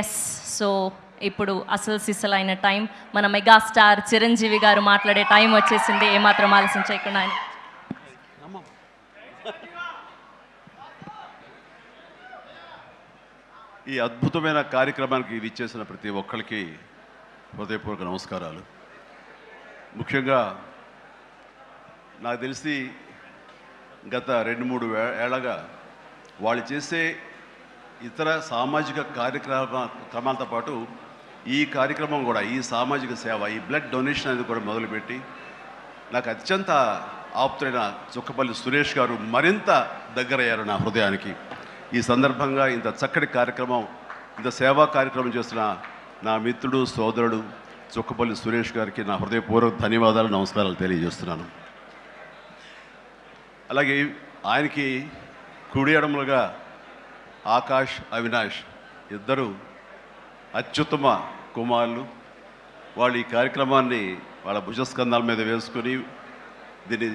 Yes. So ఇప్పుడు అసలు సిసలైన టైం, మన మెగాస్టార్ చిరంజీవి గారు మాట్లాడే టైం వచ్చేసింది. ఏమాత్రం ఆలస్యం చేయకుండా ఆయన ఈ అద్భుతమైన కార్యక్రమానికి విచ్చేసిన ప్రతి ఒక్కరికి హృదయపూర్వక నమస్కారాలు. ముఖ్యంగా నాకు తెలిసి గత 2-3 ఏళ్ళగా వాళ్ళు చేసే ఇతర సామాజిక కార్యక్రమాలతో పాటు ఈ కార్యక్రమం కూడా, ఈ సామాజిక సేవ, ఈ బ్లడ్ డొనేషన్ అనేది కూడా మొదలుపెట్టి నాకు అత్యంత ఆప్తుడైన చుక్కపల్లి సురేష్ గారు మరింత దగ్గరయ్యారు నా హృదయానికి. ఈ సందర్భంగా ఇంత చక్కటి కార్యక్రమం, ఇంత సేవా కార్యక్రమం చేస్తున్న నా మిత్రుడు, సోదరుడు చుక్కపల్లి సురేష్ గారికి నా హృదయపూర్వక ధన్యవాదాలు, నమస్కారాలు తెలియజేస్తున్నాను. అలాగే ఆయనకి కుడి ఎడమలుగా ఆకాష్, అవినాష్ ఇద్దరు అత్యుత్తమ కుమారులు. వాళ్ళు ఈ కార్యక్రమాన్ని వాళ్ళ భుజస్కంధాల మీద వేసుకొని దీన్ని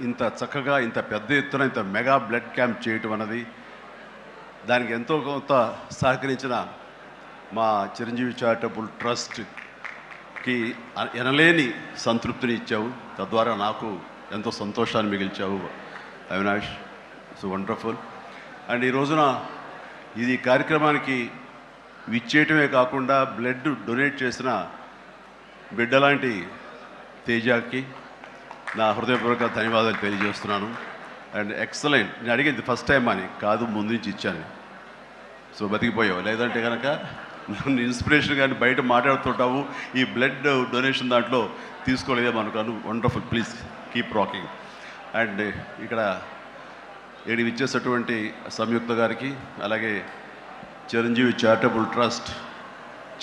ఇంత చక్కగా, ఇంత పెద్ద ఎత్తున, ఇంత మెగా బ్లడ్ క్యాంప్ చేయటం అన్నది, దానికి ఎంతో కొంత సహకరించిన మా చిరంజీవి చారిటబుల్ ట్రస్ట్కి ఎనలేని సంతృప్తిని ఇచ్చావు. తద్వారా నాకు ఎంతో సంతోషాన్ని మిగిల్చావు అవినాష్. It's wonderful. అండ్ ఈ రోజున ఇది కార్యక్రమానికి విచ్చేయటమే కాకుండా బ్లడ్ డొనేట్ చేసిన బిడ్డలాంటి తేజాకి నా హృదయపూర్వక ధన్యవాదాలు తెలియజేస్తున్నాను. And excellent. నేను అడిగింది ఫస్ట్ టైం అని కాదు, ముందు నుంచి ఇచ్చాను. సో బతికిపోయావు. లేదంటే కనుక నన్ను ఇన్స్పిరేషన్ కానీ బయట మాట్లాడుతుంటావు, ఈ బ్లడ్ డొనేషన్ దాంట్లో తీసుకోలేదేమనుకోను. Wonderful. Please keep rocking. And ఇక్కడ ఏడి ఇచ్చేసినటువంటి సంయుక్త గారికి, అలాగే Chiranjeevi charitable trust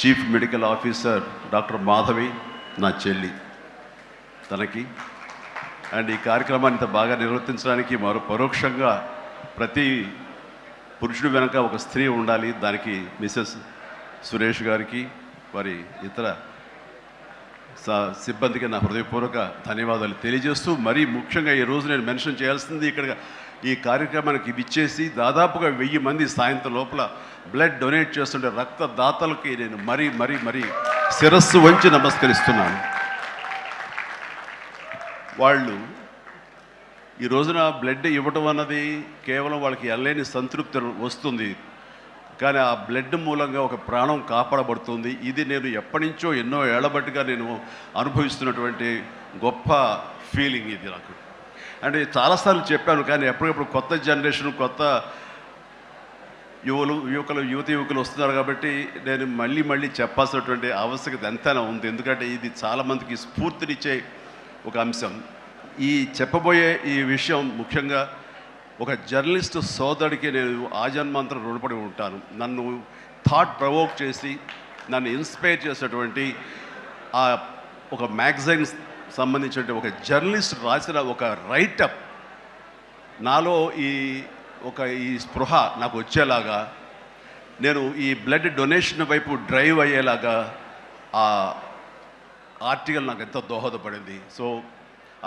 chief medical officer doctor Madhavi, నా చెల్లి, తనకి, అండ్ ఈ కార్యక్రమాన్ని ఇంత బాగా నిర్వర్తించడానికి పరోక్షంగా ప్రతి పురుషుడు వెనక ఒక స్త్రీ ఉండాలి, దానికి మిసెస్ సురేష్ గారికి, వారి ఇతర సిబ్బందికి నా హృదయపూర్వక ధన్యవాదాలు తెలియజేస్తూ, మరీ ముఖ్యంగా ఈరోజు నేను మెన్షన్ చేయాల్సింది, ఇక్కడ ఈ కార్యక్రమానికి విచ్చేసి దాదాపుగా 1000 మంది సాయంత్రం లోపల బ్లడ్ డొనేట్ చేస్తుంటే రక్తదాతలకి నేను మరీ మరీ మరీ శిరస్సు వంచి నమస్కరిస్తున్నాను. వాళ్ళు ఈ రోజున బ్లడ్ ఇవ్వటం అన్నది కేవలం వాళ్ళకి ఎనలేని సంతృప్తి వస్తుంది, కానీ ఆ బ్లడ్ మూలంగా ఒక ప్రాణం కాపాడబడుతుంది. ఇది నేను ఎప్పటి నుంచో ఎన్నో ఏళ్లబట్టిగా నేను అనుభవిస్తున్నటువంటి గొప్ప ఫీలింగ్ ఇది నాకు. అంటే చాలాసార్లు చెప్పాను, కానీ ఎప్పటికప్పుడు కొత్త జనరేషన్, కొత్త యువకులు వస్తున్నారు కాబట్టి నేను మళ్ళీ చెప్పాల్సినటువంటి ఆవశ్యకత ఎంతైనా ఉంది. ఎందుకంటే ఇది చాలామందికి స్ఫూర్తినిచ్చే ఒక అంశం. ఈ చెప్పబోయే ఈ విషయం ముఖ్యంగా ఒక జర్నలిస్ట్ సోదరుడికి నేను ఆజన్మాంతరం రుణపడి ఉంటాను. నన్ను థాట్ ప్రవోక్ చేసి నన్ను ఇన్స్పైర్ చేసినటువంటి ఆ ఒక మ్యాగజైన్ సంబంధించిన ఒక జర్నలిస్ట్ రాసిన ఒక రైటప్ నాలో ఈ స్పృహ నాకు వచ్చేలాగా, నేను ఈ బ్లడ్ డొనేషన్ వైపు డ్రైవ్ అయ్యేలాగా ఆ ఆర్టికల్ నాకు ఎంతో దోహదపడింది. సో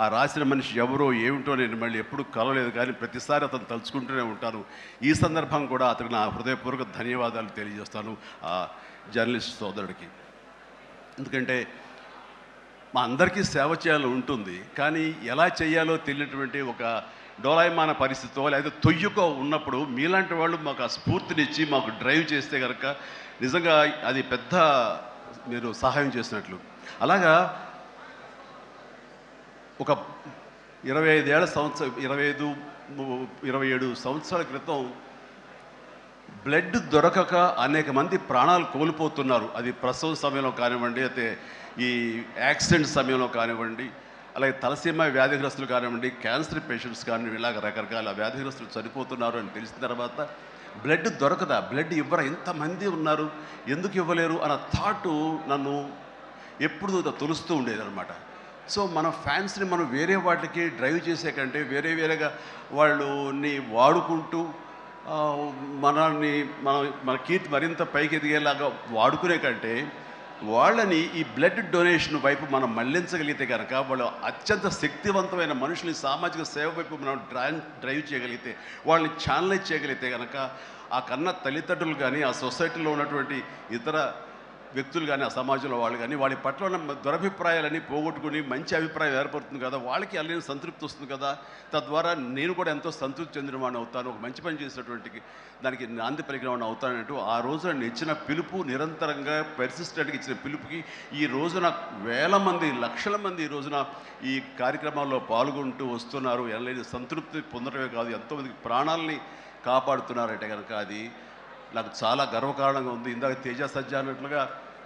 ఆ రాసిన మనిషి ఎవరో ఏమిటో నేను మళ్ళీ ఎప్పుడు కలవలేదు, కానీ ప్రతిసారి అతను తలుచుకుంటూనే ఉంటాను. ఈ సందర్భం కూడా అతనికి నా హృదయపూర్వక ధన్యవాదాలు తెలియజేస్తాను ఆ జర్నలిస్ట్ సోదరుడికి. ఎందుకంటే మా అందరికీ సేవ చేయాలని ఉంటుంది, కానీ ఎలా చేయాలో తెలియనటువంటి ఒక డోలాయమాన పరిస్థితితో లేదా తొయ్యుకో ఉన్నప్పుడు మీలాంటి వాళ్ళు మాకు ఆ స్ఫూర్తినిచ్చి మాకు డ్రైవ్ చేస్తే కనుక నిజంగా అది పెద్ద మీరు సహాయం చేసినట్లు. అలాగా ఒక 27 సంవత్సరాల క్రితం బ్లడ్ దొరకక అనేక మంది ప్రాణాలు కోల్పోతున్నారు. అది ప్రసవం సమయంలో కానివ్వండి, అయితే ఈ యాక్సిడెంట్ సమయంలో కానివ్వండి, అలాగే తలసీమ వ్యాధిగ్రస్తులు కానివ్వండి, క్యాన్సర్ పేషెంట్స్ కానివ్వండి, ఇలాగ రకరకాల వ్యాధిగ్రస్తులు చనిపోతున్నారు అని తెలిసిన తర్వాత బ్లడ్ దొరకదా, బ్లడ్ ఇవ్వరా, ఎంతమంది ఉన్నారు, ఎందుకు ఇవ్వలేరు అన్న థాటు నన్ను ఎప్పుడు తొలుస్తూ ఉండేదన్నమాట. సో మన ఫ్యాన్స్ని మనం వేరే వాటికి డ్రైవ్ చేసే కంటే వేరేగా వాళ్ళని వాడుకుంటూ మన కీర్తి మరింత పైకి ఎదిగేలాగా వాడుకునే కంటే వాళ్ళని ఈ బ్లడ్ డొనేషన్ వైపు మనం మళ్లించగలిగితే కనుక, వాళ్ళు అత్యంత శక్తివంతమైన మనుషుల్ని సామాజిక సేవ వైపు మనం డ్రైవ్ చేయగలిగితే, వాళ్ళని ఛానలైజ్ చేయగలిగితే కనుక ఆ కన్న తల్లిదండ్రులు కానీ, ఆ సొసైటీలో ఉన్నటువంటి ఇతర వ్యక్తులు కానీ, ఆ సమాజంలో వాళ్ళు కానీ వాళ్ళ పట్ల ఉన్న దురభిప్రాయాలని పోగొట్టుకుని మంచి అభిప్రాయం ఏర్పడుతుంది కదా, వాళ్ళకి అల్లని సంతృప్తి వస్తుంది కదా, తద్వారా నేను కూడా ఎంతో సంతృప్తి చెందిన వాడిని అవుతాను, ఒక మంచి పని చేసినటువంటి దానికి నాంది పలికిన వాడిని అవుతానంటూ ఆ రోజు నేను ఇచ్చిన పిలుపు, నిరంతరంగా పెర్సిస్టెంట్గా ఇచ్చిన పిలుపుకి ఈ రోజున వేల మంది, లక్షల మంది ఈ రోజున ఈ కార్యక్రమాల్లో పాల్గొంటూ వస్తున్నారు. ఎనలేని సంతృప్తి పొందడమే కాదు, ఎంతోమందికి ప్రాణాలని కాపాడుతున్నారంటే కనుక అది నాకు చాలా గర్వకారణంగా ఉంది. ఇందాక తేజ సజ్జ అన్నట్లుగా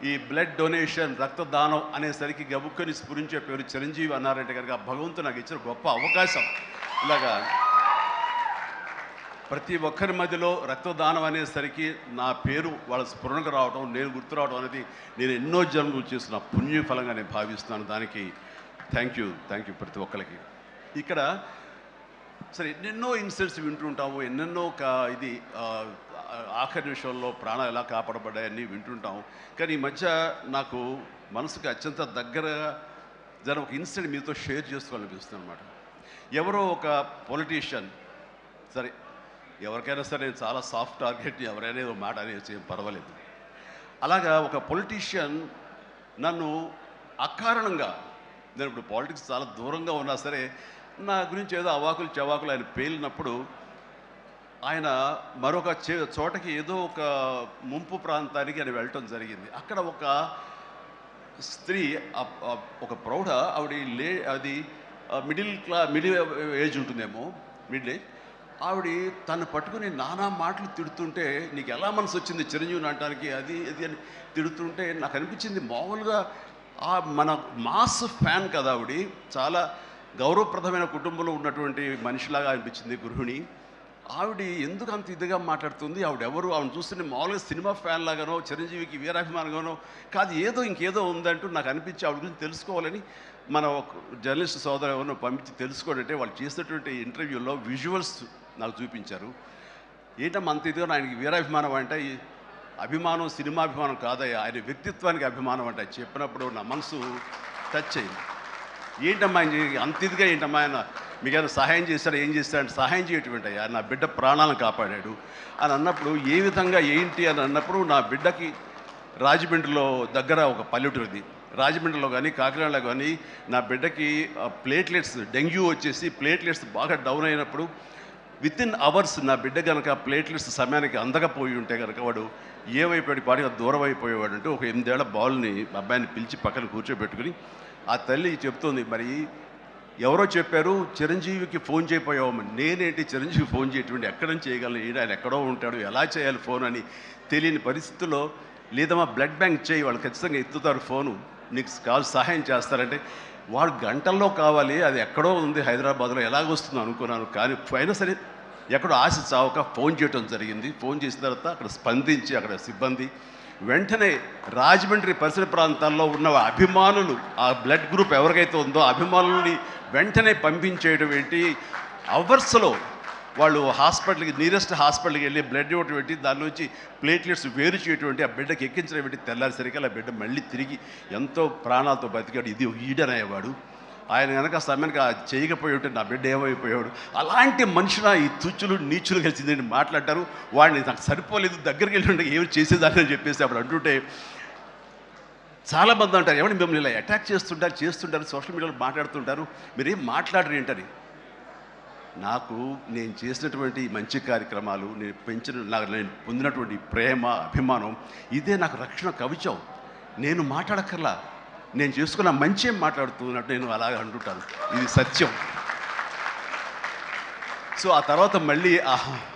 ఈ బ్లడ్ డొనేషన్, రక్తదానం అనేసరికి గబుక్కని స్ఫురించే పేరు చిరంజీవి అన్నారంటే కనుక భగవంతుడు నాకు ఇచ్చిన గొప్ప అవకాశం. ఇలాగా ప్రతి ఒక్కరి మధ్యలో రక్తదానం అనేసరికి నా పేరు వాళ్ళ స్ఫురణకు రావడం, నేను గుర్తు రావడం అనేది నేను ఎన్నో జన్మలు చేసిన పుణ్యఫలంగా నేను భావిస్తున్నాను. దానికి థ్యాంక్ యూ ప్రతి ఒక్కరికి. ఇక్కడ సరే ఎన్నెన్నో ఇన్సిడెంట్స్ వింటుంటాము, ఎన్నెన్నో ఇది ఆఖరి నిమిషంలో ప్రాణాలు ఎలా కాపాడబడ్డాయని వింటుంటాం. కానీ ఈ మధ్య నాకు మనసుకు అత్యంత దగ్గరగా జరిగిన ఒక ఇన్సిడెంట్ మీతో షేర్ చేసుకోవాలనిపిస్తుంది అనమాట. ఎవరో ఒక పొలిటీషియన్, సరే ఎవరికైనా సరే నేను చాలా సాఫ్ట్ టార్గెట్, ఎవరైనా ఏదో మాట అనేసి ఏం పర్వాలేదు. అలాగా ఒక పొలిటీషియన్ నన్ను అకారణంగా, నేను ఇప్పుడు పాలిటిక్స్ చాలా దూరంగా ఉన్నా సరే నా గురించి ఏదో అవాకులు చవాకులు ఆయన పేలినప్పుడు ఆయన మరొక చోటకి ఏదో ఒక ముంపు ప్రాంతానికి ఆయన వెళ్ళటం జరిగింది. అక్కడ ఒక స్త్రీ, ఒక ప్రౌఢ ఆవిడ అది మిడిల్ ఏజ్ ఉంటుందేమో, మిడిల్ ఏజ్ ఆవిడ తను పట్టుకుని నానా మాటలు తిడుతుంటే, నీకు ఎలా మనసు వచ్చింది చిరంజీవిని అనడానికి, అది అని తిడుతుంటే నాకు అనిపించింది మామూలుగా మన మాస్ ఫ్యాన్ కదా ఆవిడ, చాలా గౌరవప్రదమైన కుటుంబంలో ఉన్నటువంటి మనిషిలాగా అనిపించింది, గృహిణి. ఆవిడ ఎందుకు అంత ఇదిగా మాట్లాడుతుంది, ఆవిడెవరు, ఆవిడ చూస్తుంటే మామూలుగా సినిమా ఫ్యాన్ లాగానో చిరంజీవికి వీరాభిమానంగానో కాదు, ఇంకేదో ఉందంటూ నాకు అనిపించి ఆవిడ గురించి తెలుసుకోవాలని మన ఒక జర్నలిస్ట్ సోదరు ఎవరినో పంపించి తెలుసుకోవాలంటే వాళ్ళు చేసినటువంటి ఇంటర్వ్యూలో విజువల్స్ నాకు చూపించారు. ఏంటమ్మా అంత ఇదిగా ఆయనకి వీరాభిమానం అంటే, ఈ అభిమానం సినిమాభిమానం కాదయ్యా, ఆయన వ్యక్తిత్వానికి అభిమానం అంటే చెప్పినప్పుడు నా మనసు టచ్ అయింది. ఏంటమ్మా అంత ఇదిగా ఏంటమ్మా ఆయన మీకైనా సహాయం చేశాడు, ఏం చేస్తాడు, సహాయం చేయటువంటి అయ్యా, నా బిడ్డ ప్రాణాలను కాపాడాడు అని అన్నప్పుడు ఏ విధంగా ఏంటి అని అన్నప్పుడు, నా బిడ్డకి రాజమండ్రిలో దగ్గర ఒక పల్లెటూరుది, రాజమండ్రిలో కానీ కాకినాడలో కానీ నా బిడ్డకి ప్లేట్లెట్స్, డెంగ్యూ వచ్చేసి ప్లేట్లెట్స్ బాగా డౌన్ అయినప్పుడు వితిన్ అవర్స్ నా బిడ్డ కనుక ప్లేట్లెట్స్ సమయానికి అందకపోయి ఉంటే కనుక వాడు ఏమైపోయాడు, పాడిగా దూరం అయిపోయేవాడు. అంటే ఒక 8 ఏళ్ల బాలుని అబ్బాయిని పిలిచి పక్కన కూర్చోబెట్టుకుని ఆ తల్లి చెప్తుంది, మరి ఎవరో చెప్పారు చిరంజీవికి ఫోన్ చేయపోయావమ్మని. నేనేంటి చిరంజీవి ఫోన్ చేయటువంటి, ఎక్కడ నుంచి చేయగలను, ఆయన ఎక్కడో ఉంటాడు, ఎలా చేయాలి ఫోన్ అని తెలియని పరిస్థితుల్లో, లేదమ్మా బ్లడ్ బ్యాంక్ చేయి, వాళ్ళు ఖచ్చితంగా ఎత్తుతారు ఫోను, నీకు కావాలి సహాయం చేస్తారంటే, వాడు గంటల్లో కావాలి, అది ఎక్కడో ఉంది హైదరాబాద్లో, ఎలాగొస్తుందో అనుకున్నాను. కానీ అయినా సరే ఎక్కడో ఆశ చావక ఫోన్ చేయడం జరిగింది. ఫోన్ చేసిన తర్వాత అక్కడ స్పందించి అక్కడ సిబ్బంది వెంటనే రాజమండ్రి పరిసర ప్రాంతాల్లో ఉన్న అభిమానులు, ఆ బ్లడ్ గ్రూప్ ఎవరికైతే ఉందో అభిమానుల్ని వెంటనే పంపించేయడం ఏంటి, అవర్స్లో వాళ్ళు హాస్పిటల్కి, నియరెస్ట్ హాస్పిటల్కి వెళ్ళి బ్లడ్ ఇవ్వటం ఏంటి, దాని నుంచి ప్లేట్లెట్స్ వేరు చేయటువంటి, ఆ బిడ్డకి ఎక్కించడం ఏంటి, తెల్లారిసరికి ఆ బిడ్డ మళ్ళీ తిరిగి ఎంతో ప్రాణాలతో బతికాడు. ఇది ఈడనయ్యేవాడు. ఆయన కనుక సమయానికి చేయకపోయి ఉంటే నా బిడ్డ ఏమైపోయాడు. అలాంటి మనుషుల ఈ తుచ్చులు నీచులు కలిసిందని మాట్లాడతారు. వాడిని నాకు సరిపోలేదు, దగ్గరికి వెళ్ళి ఉంటే ఏమి చేసేదాన్ని అని చెప్పేసి అప్పుడు అంటుంటే చాలామంది అంటారు, ఏమని మిమ్మల్ని ఇలా అటాక్ చేస్తుంటారు సోషల్ మీడియాలో మాట్లాడుతుంటారు, మీరేం మాట్లాడరు ఏంటని. నేను చేసినటువంటి మంచి కార్యక్రమాలు, నేను పొందినటువంటి ప్రేమ, అభిమానం, ఇదే నాకు రక్షణ కవచం. నేను మాట్లాడక్కర్లా, నేను చేసుకున్న మంచి మాట్లాడుతున్నట్టు నేను అలాగే అంటుంటాను, ఇది సత్యం. సో ఆ తర్వాత మళ్ళీ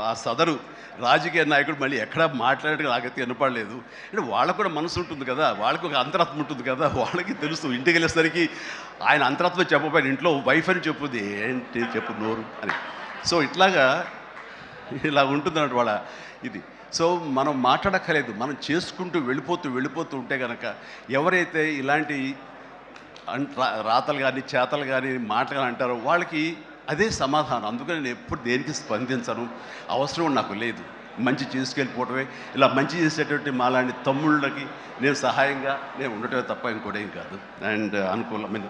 ఆ సదరు రాజకీయ నాయకుడు మళ్ళీ ఎక్కడా మాట్లాడేది నాకైతే వినపడలేదు. అంటే వాళ్ళకు కూడా మనసు ఉంటుంది కదా, వాళ్ళకి ఒక అంతరాత్మ ఉంటుంది కదా, వాళ్ళకి తెలుసు. ఇంటికి వెళ్ళేసరికి ఆయన అంతరాత్మ చెప్పబోయిన ఇంట్లో వైఫ్ అని చెప్పుద్ది, ఏంటి చెప్పు నోరు అని. సో ఇలా ఉంటుంది అన్నట్టు వాళ్ళ ఇది. సో మనం మాట్లాడక్కర్లేదు, మనం చేసుకుంటూ వెళ్ళిపోతూ ఉంటే కనుక ఎవరైతే ఇలాంటి రాతలు కానీ చేతలు కానీ మాటలు కానీ అంటారో వాళ్ళకి అదే సమాధానం. అందుకని నేను ఎప్పుడు దేనికి స్పందించను, అవసరం నాకు లేదు. మంచి చేసుకెళ్ళిపోవటమే, ఇలా మంచి చేసేటువంటి మాలాంటి తమ్ముళ్ళకి నేను సహాయంగా నేను ఉండటమే తప్ప ఇంకోటేం కాదు. అండ్ అనుకూలమైన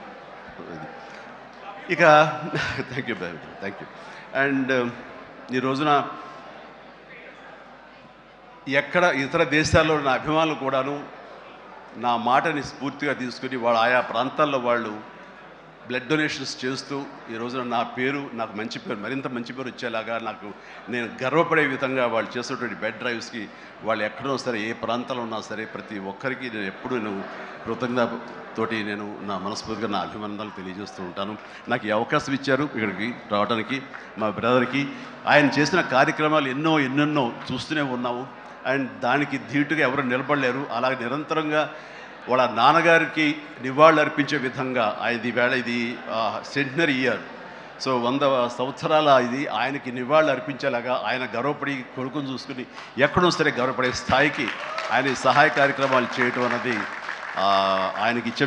ఇక థ్యాంక్ యూ. అండ్ ఈ రోజున ఎక్కడ ఇతర దేశాల్లో ఉన్న అభిమానులు కూడాను నా మాటని స్ఫూర్తిగా తీసుకుని వాళ్ళ ఆయా ప్రాంతాల్లో వాళ్ళు బ్లడ్ డొనేషన్స్ చేస్తూ ఈ రోజున నా పేరు నాకు మంచి పేరు మరింత మంచి పేరు వచ్చేలాగా నాకు నేను గర్వపడే విధంగా వాళ్ళు చేసేటువంటి బెడ్ డ్రైవ్స్కి వాళ్ళు ఎక్కడో సరే ఏ ప్రాంతంలో ఉన్నా సరే ప్రతి ఒక్కరికి నేను ఎప్పుడు కృతజ్ఞతతోటి నేను నా మనస్ఫూర్తిగా నా అభినందనలు తెలియజేస్తూ ఉంటాను. నాకు ఈ అవకాశం ఇచ్చారు ఇక్కడికి రావడానికి మా బ్రదర్కి. ఆయన చేసిన కార్యక్రమాలు ఎన్నెన్నో చూస్తూనే ఉన్నాము. అండ్ దానికి ధీటుగా ఎవరు నిలబడలేరు. అలాగే నిరంతరంగా వాళ్ళ నాన్నగారికి నివాళులు అర్పించే విధంగా ఆయన ఈవేళ ఇది సెంటనరీ ఇయర్, సో 100 సంవత్సరాల ఇది ఆయనకి నివాళులు అర్పించేలాగా ఆయన గర్వపడి కొడుకుని చూసుకుని ఎక్కడో సరే గర్వపడే స్థాయికి ఆయన సహాయ కార్యక్రమాలు చేయటం అన్నది ఆయనకి ఇచ్చే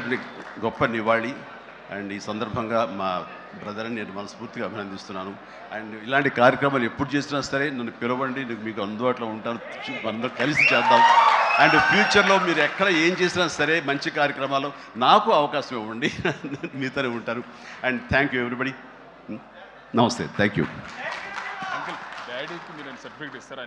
గొప్ప నివాళి. అండ్ ఈ సందర్భంగా మా బ్రదర్ని నేను మనస్ఫూర్తిగా అభినందిస్తున్నాను. అండ్ ఇలాంటి కార్యక్రమాలు ఎప్పుడు చేసినా సరే నన్ను పిలవండి, మీకు అందుబాటులో ఉంటాను, అందరూ కలిసి చేద్దాం. అండ్ ఫ్యూచర్లో మీరు ఎక్కడ ఏం చేసినా సరే మంచి కార్యక్రమాలు నాకు అవకాశం ఇవ్వండి, మీతోనే ఉంటాను. And thank you everybody. నమస్తే, థ్యాంక్ యూ. అంకుల్ డాడీకి మీరు సర్టిఫికేట్ ఇస్తారా?